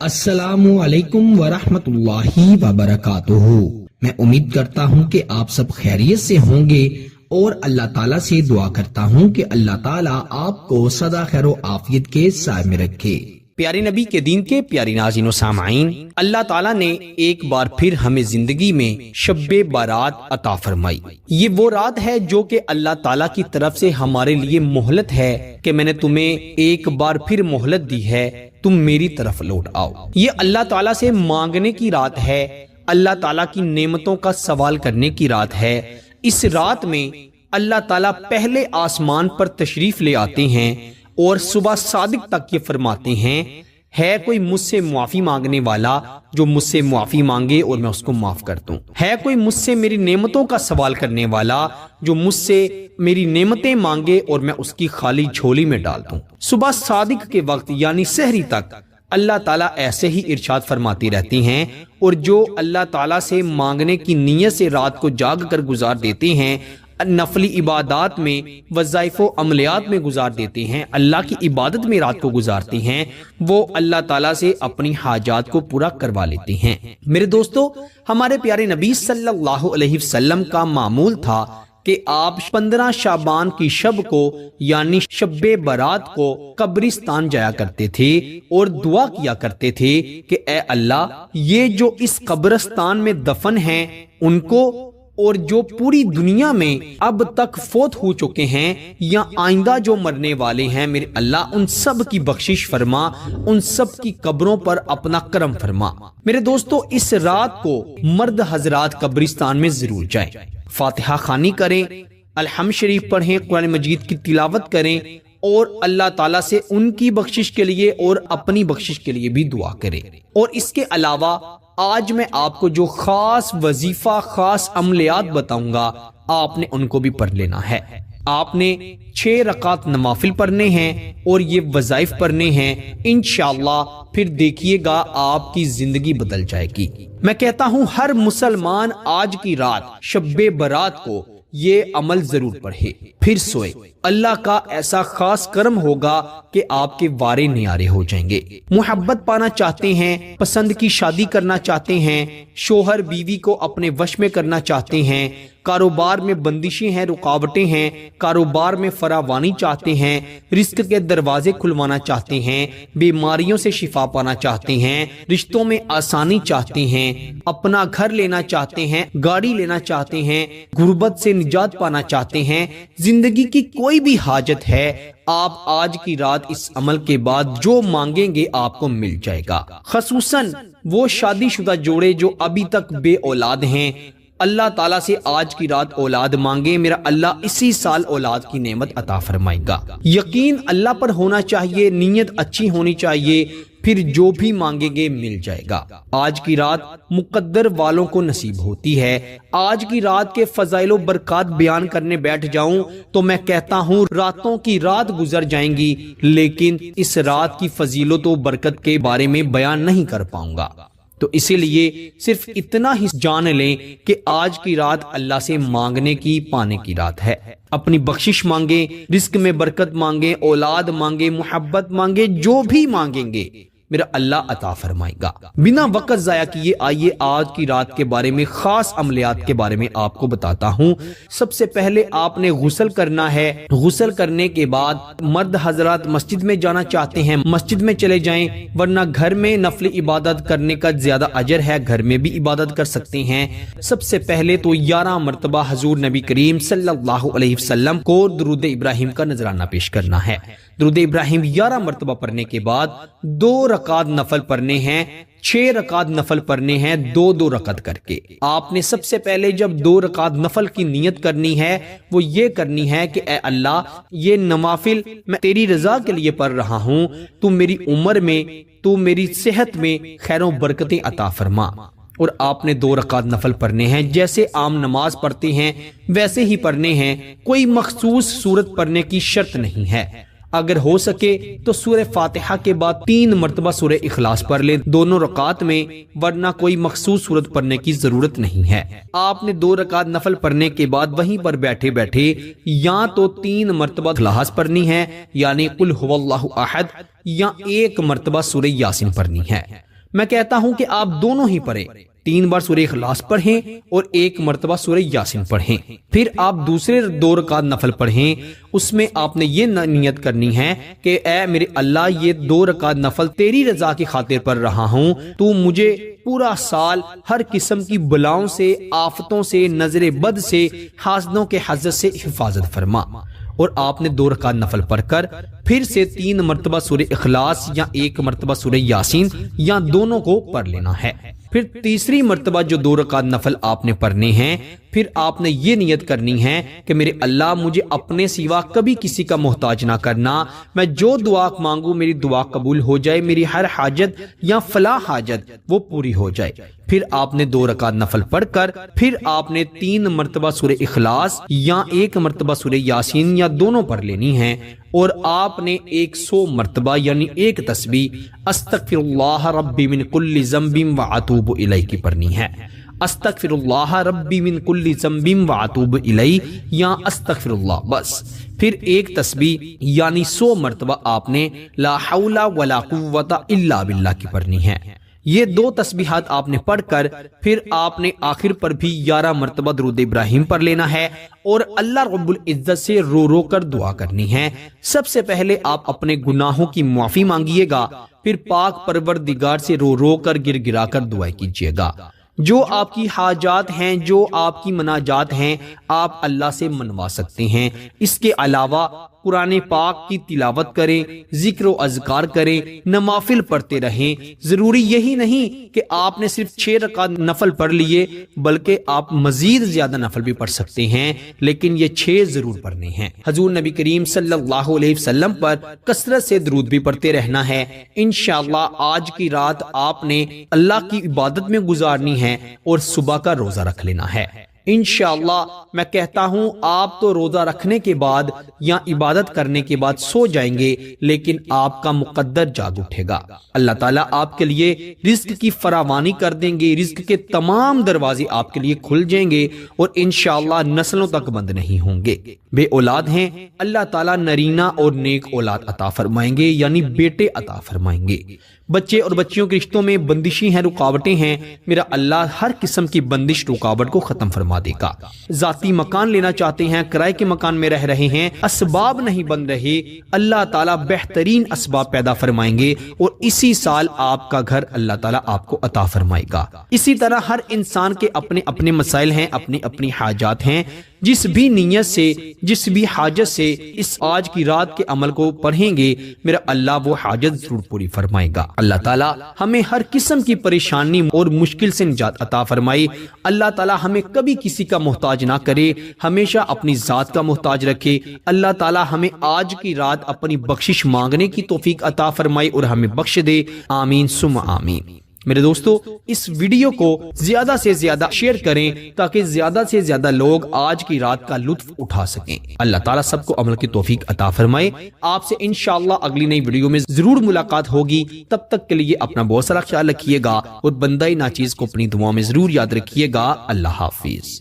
السلام علیکم ورحمۃ اللہ وبرکاتہ۔ میں امید کرتا ہوں کہ آپ سب خیریت سے ہوں گے اور اللہ تعالیٰ سے دعا کرتا ہوں کہ اللہ تعالیٰ آپ کو سدا خیر و عافیت کے سائے میں رکھے۔ پیارے نبی کے دین کے پیاری ناظرین و سامعین، اللہ تعالیٰ نے ایک بار پھر ہمیں زندگی میں شب بارات عطا فرمائی۔ یہ وہ رات ہے جو کہ اللہ تعالیٰ کی طرف سے ہمارے لیے مہلت ہے کہ میں نے تمہیں ایک بار پھر مہلت دی ہے، تم میری طرف لوٹ آؤ۔ یہ اللہ تعالیٰ سے مانگنے کی رات ہے، اللہ تعالیٰ کی نعمتوں کا سوال کرنے کی رات ہے۔ اس رات میں اللہ تعالیٰ پہلے آسمان پر تشریف لے آتے ہیں اور صبح صادق تک یہ فرماتے ہیں، ہے کوئی مجھ سے معافی مانگنے والا جو مجھ سے معافی مانگے اور میں اس کو معاف کر دوں، ہے کوئی مجھ سے میری نعمتوں کا سوال کرنے والا جو مجھ سے میری نعمتیں مانگے اور میں اس کی خالی جھولی میں ڈال دوں۔ صبح صادق کے وقت یعنی سحری تک اللہ تعالیٰ ایسے ہی ارشاد فرماتی رہتی ہیں، اور جو اللہ تعالیٰ سے مانگنے کی نیت سے رات کو جاگ کر گزار دیتے ہیں، نفلی عبادات میں، وظائف و عملیات میں گزار دیتے ہیں، اللہ کی عبادت میں رات کو گزارتے ہیں، وہ اللہ تعالیٰ سے اپنی حاجات کو پورا کروا لیتے ہیں۔ میرے دوستو، ہمارے پیارے نبی صلی اللہ علیہ وسلم کا معمول تھا کہ آپ 15 شعبان کی شب کو یعنی شب برات کو قبرستان جایا کرتے تھے اور دعا کیا کرتے تھے کہ اے اللہ، یہ جو اس قبرستان میں دفن ہیں ان کو، اور جو پوری دنیا میں اب تک فوت ہو چکے ہیں یا آئندہ جو مرنے والے ہیں، میرے اللہ ان سب کی بخشش فرما، ان سب کی قبروں پر اپنا کرم فرما۔ میرے دوستو، اس رات کو مرد حضرات قبرستان میں ضرور جائیں، فاتحہ خوانی کریں، الحمد شریف پڑھیں، قرآن مجید کی تلاوت کریں اور اللہ تعالیٰ سے ان کی بخشش کے لیے اور اپنی بخشش کے لیے بھی دعا کریں۔ اور اس کے علاوہ آج میں آپ کو جو خاص وظیفہ، خاص عملیات بتاؤں گا، آپ نے ان کو بھی پڑھ لینا ہے۔ آپ نے 6 رکعت نوافل پڑھنے ہیں اور یہ وظائف پڑھنے ہیں، انشاءاللہ پھر دیکھیے گا آپ کی زندگی بدل جائے گی۔ میں کہتا ہوں ہر مسلمان آج کی رات شب برات کو یہ عمل ضرور پڑھے، پھر سوئے، اللہ کا ایسا خاص کرم ہوگا کہ آپ کے وارے نیارے ہو جائیں گے۔ محبت پانا چاہتے ہیں، پسند کی شادی کرنا چاہتے ہیں، شوہر بیوی کو اپنے وش میں کرنا چاہتے ہیں، کاروبار میں بندشیں ہیں، رکاوٹیں ہیں، کاروبار میں فراوانی چاہتے ہیں، رزق کے دروازے کھلوانا چاہتے ہیں، بیماریوں سے شفا پانا چاہتے ہیں، رشتوں میں آسانی چاہتے ہیں، اپنا گھر لینا چاہتے ہیں، گاڑی لینا چاہتے ہیں، غربت سے نجات پانا چاہتے ہیں، زندگی کی کوئی بھی حاجت ہے، آپ آج کی رات اس عمل کے بعد جو مانگیں گے آپ کو مل جائے گا۔ خصوصاً وہ شادی شدہ جوڑے جو ابھی تک بے اولاد ہیں، اللہ تعالیٰ سے آج کی رات اولاد مانگے، میرا اللہ اسی سال اولاد کی نعمت عطا فرمائے گا۔ یقین اللہ پر ہونا چاہیے، نیت اچھی ہونی چاہیے، پھر جو بھی مانگیں گے مل جائے گا۔ آج کی رات مقدر والوں کو نصیب ہوتی ہے۔ آج کی رات کے فضائل و برکات بیان کرنے بیٹھ جاؤں تو میں کہتا ہوں راتوں کی رات گزر جائیں گی، لیکن اس رات کی فضیلت و برکت کے بارے میں بیان نہیں کر پاؤں گا۔ تو اسی لیے صرف اتنا ہی جان لیں کہ آج کی رات اللہ سے مانگنے کی، پانے کی رات ہے۔ اپنی بخشش مانگیں، رزق میں برکت مانگیں، اولاد مانگیں، محبت مانگیں، جو بھی مانگیں گے میرا اللہ عطا فرمائے گا۔ بنا وقت ضائع کیے آئیے آج کی رات کے بارے میں، خاص عملیات کے بارے میں آپ کو بتاتا ہوں۔ سب سے پہلے آپ نے غسل کرنا ہے۔ غسل کرنے کے بعد مرد حضرات مسجد میں جانا چاہتے ہیں مسجد میں چلے جائیں، ورنہ گھر میں نفل عبادت کرنے کا زیادہ اجر ہے، گھر میں بھی عبادت کر سکتے ہیں۔ سب سے پہلے تو 11 مرتبہ حضور نبی کریم صلی اللہ علیہ وسلم کو درود ابراہیم کا نذرانہ پیش کرنا ہے۔ درود ابراہیم 11 مرتبہ پڑھنے کے بعد 2 رکعت نفل پڑھنے ہیں، 6 رکعت نفل پڑھنے ہیں، 2 رکعت کر کے۔ آپ نے سب سے پہلے جب 2 رکعت نفل کی نیت کرنی ہے وہ یہ کرنی ہے کہ اے اللہ، یہ نوافل میں تیری رضا کے لیے پڑھ رہا ہوں، تو میری عمر میں، تو میری صحت میں خیر و برکتیں عطا فرما۔ اور آپ نے 2 رکعت نفل پڑھنے ہیں، جیسے عام نماز پڑھتے ہیں ویسے ہی پڑھنے ہیں، کوئی مخصوص سورت پڑھنے کی شرط نہیں ہے۔ اگر ہو سکے تو سورہ فاتحہ کے بعد 3 مرتبہ سورہ اخلاص پڑھ لیں دونوں رکعات میں، ورنہ کوئی مخصوص سورت پڑھنے کی ضرورت نہیں ہے۔ آپ نے 2 رکعت نفل پڑھنے کے بعد وہیں پر بیٹھے بیٹھے یا تو 3 مرتبہ اخلاص پڑھنی ہے یعنی قل هو اللہ احد، یا 1 مرتبہ سورہ یاسین پڑھنی ہے۔ میں کہتا ہوں کہ آپ دونوں ہی پڑھیں، 3 بار سورہ اخلاص پڑھیں اور 1 مرتبہ سورہ یاسین پڑھیں۔ پھر آپ دوسرے 2 رکعت نفل پڑھیں، اس میں آپ نے یہ نیت کرنی ہے کہ اے میرے اللہ، یہ 2 رکعت نفل تیری رضا کی خاطر پڑھ رہا ہوں، تو مجھے پورا سال ہر قسم کی بلاؤں سے، آفتوں سے، نظر بد سے، حاسدوں کے حسد سے حفاظت فرما۔ اور آپ نے 2 رکعت نفل پڑھ کر پھر سے 3 مرتبہ سورہ اخلاص یا 1 مرتبہ سورہ یاسین یا دونوں کو پڑھ لینا ہے۔ پھر تیسری مرتبہ جو 2 رکعت نفل آپ نے پڑھنے ہیں، پھر آپ نے یہ نیت کرنی ہے کہ میرے اللہ، مجھے اپنے سوا کبھی کسی کا محتاج نہ کرنا، میں جو دعا مانگوں میری دعا قبول ہو جائے، میری ہر حاجت یا فلاں حاجت وہ پوری ہو جائے۔ پھر آپ نے 2 رکعت نفل پڑھ کر پھر آپ نے 3 مرتبہ سورہ اخلاص یا 1 مرتبہ سورہ یاسین یا دونوں پڑھ لینی ہیں، اور آپ نے 100 مرتبہ یعنی 1 تسبیح استغفر اللہ ربی من کل ذنب واتوب الیہ کی پڑھنی ہے۔ استغفر اللہ ربی من کل ذنب واتوب الیہ یا استغفر اللہ، بس۔ پھر 1 تسبیح یعنی 100 مرتبہ آپ نے لا حول ولا قوت الا باللہ کی پڑھنی ہے۔ یہ 2 تسبیحات آپ نے پڑھ کر پھر آپ نے آخر پر بھی 11 مرتبہ درود ابراہیم پڑھ لینا ہے اور اللہ رب العزت سے رو رو کر دعا کرنی ہے۔ سب سے پہلے آپ اپنے گناہوں کی معافی مانگیے گا، پھر پاک پروردگار سے رو رو کر گر گرا کر دعا کیجیے گا۔ جو آپ کی حاجات ہیں، جو آپ کی مناجات ہیں، آپ اللہ سے منوا سکتے ہیں۔ اس کے علاوہ قرآن پاک کی تلاوت کریں، ذکر و اذکار کریں، نوافل پڑھتے رہیں۔ ضروری یہی نہیں کہ آپ نے صرف 6 رکعت نفل پڑھ لیے، بلکہ آپ مزید زیادہ نفل بھی پڑھ سکتے ہیں، لیکن یہ 6 ضرور پڑھنے ہیں۔ حضور نبی کریم صلی اللہ علیہ وسلم پر کثرت سے درود بھی پڑھتے رہنا ہے۔ انشاءاللہ آج کی رات آپ نے اللہ کی عبادت میں گزارنی ہے اور صبح کا روزہ رکھ لینا ہے۔ انشاءاللہ میں کہتا ہوں آپ تو روزہ رکھنے کے بعد یا عبادت کرنے کے بعد سو جائیں گے، لیکن آپ کا مقدر جاگ اٹھے گا۔ اللہ تعالیٰ آپ کے لیے رزق کی فراوانی کر دیں گے، رزق کے تمام دروازے آپ کے لیے کھل جائیں گے اور انشاءاللہ نسلوں تک بند نہیں ہوں گے۔ بے اولاد ہیں، اللہ تعالیٰ نرینہ اور نیک اولاد عطا فرمائیں گے، یعنی بیٹے عطا فرمائیں گے۔ بچے اور بچیوں کے رشتوں میں بندشی ہیں، رکاوٹیں ہیں، میرا اللہ ہر قسم کی بندش رکاوٹ کو ختم فرما دے گا۔ ذاتی مکان لینا چاہتے ہیں، کرائے کے مکان میں رہ رہے ہیں، اسباب نہیں بن رہے، اللہ تعالیٰ بہترین اسباب پیدا فرمائیں گے اور اسی سال آپ کا گھر اللہ تعالیٰ آپ کو عطا فرمائے گا۔ اسی طرح ہر انسان کے اپنے اپنے مسائل ہیں، اپنی اپنی حاجات ہیں۔ جس بھی نیت سے، جس بھی حاجت سے اس آج کی رات کے عمل کو پڑھیں گے، میرا اللہ وہ حاجت ضرور پوری فرمائے گا۔ اللہ تعالیٰ ہمیں ہر قسم کی پریشانی اور مشکل سے نجات عطا فرمائے۔ اللہ تعالیٰ ہمیں کبھی کسی کا محتاج نہ کرے، ہمیشہ اپنی ذات کا محتاج رکھے۔ اللہ تعالیٰ ہمیں آج کی رات اپنی بخشش مانگنے کی توفیق عطا فرمائے اور ہمیں بخش دے، آمین ثم آمین۔ میرے دوستو، اس ویڈیو کو زیادہ سے زیادہ شیئر کریں تاکہ زیادہ سے زیادہ لوگ آج کی رات کا لطف اٹھا سکیں۔ اللہ تعالیٰ سب کو عمل کی توفیق عطا فرمائے۔ آپ سے انشاءاللہ اگلی نئی ویڈیو میں ضرور ملاقات ہوگی۔ تب تک کے لیے اپنا بہت سارا خیال رکھیے گا اور بندہ ناچیز کو اپنی دعاؤں میں ضرور یاد رکھیے گا۔ اللہ حافظ۔